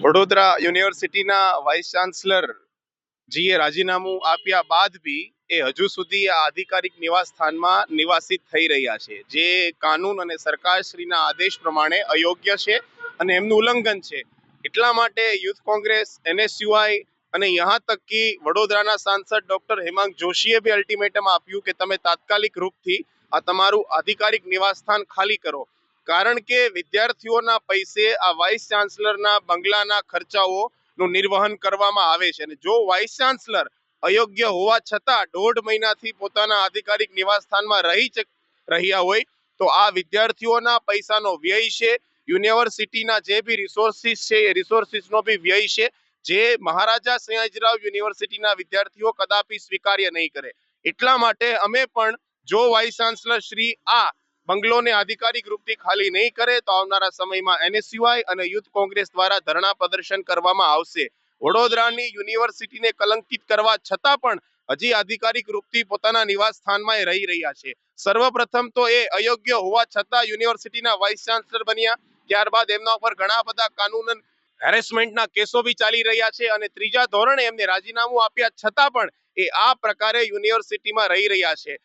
વડોદરા યુનિવર્સિટીના vice chancellor જીએ રાજીનામું આપ્યા બાદ બી એ હજુ સુધી આ આધિકારિક નિવાસ સ્થાનમાં નિવાસિત થઈ રહ્યા છે, જે કાનૂન અને સરકારશ્રીના આદેશ પ્રમાણે અયોગ્ય છે અને એમનું ઉલ્લંઘન છે. એટલા માટે યુથ કોંગ્રેસ, એનએસયુઆઈ અને યહાં તક કી વડોદરાના સાંસદ ડોક્ટર હેમાંગ જોશીએ બી અલ્ટિમેટમ આપ્યું કે તમે તાત્કાલિક રૂપથી આ તમારું આધિકારિક નિવાસ સ્થાન ખાલી કરો, કારણ કે વિદ્યાર્થીઓના પૈસે આ વાઇસ ચાન્સલરના બંગલાના ખર્ચાઓનું નિર્વહન કરવામાં આવે છે. અને જો વાઇસ ચાન્સલર અયોગ્ય હોવા છતાં 1.5 મહિનાથી પોતાના આધિકારિક નિવાસ સ્થાનમાં રહ્યા હોય તો આ વિદ્યાર્થીઓના પૈસાનો વ્યય છે. યુનિવર્સિટીના જે બી રિસોર્સિસ છે એ રિસોર્સિસનો બી વ્યય છે, જે મહારાજા સયાજીરાવ યુનિવર્સિટીના વિદ્યાર્થીઓ કદાપી સ્વીકાર્ય નહીં કરે. એટલા માટે અમે પણ જો વાઇસ ચાન્સલર શ્રી આ બંગલોને આધિકારિક રૂપથી ખાલી નહીં કરે તો આવનારા સમયમાં એનએસયુઆઈ અને યુથ કોંગ્રેસ દ્વારા ધરણા પ્રદર્શન કરવામાં આવશે. વડોદરાની યુનિવર્સિટીને કલંકિત કરવા છતાં પણ હજી આધિકારિક રૂપથી પોતાના નિવાસ સ્થાનમાં રહી રહ્યા છે. સર્વપ્રથમ તો એ અયોગ્ય હોવા છતાં યુનિવર્સિટીના વાઇસ ચાન્સલર બન્યા, ત્યારબાદ એમના ઉપર ઘણા બધા કાનૂન હેરેસમેન્ટના કેસો બી ચાલી રહ્યા છે અને ત્રીજા ધોરણે એમને રાજીનામું આપ્યા છતાં પણ એ આ પ્રકારે યુનિવર્સિટીમાં રહી રહ્યા છે.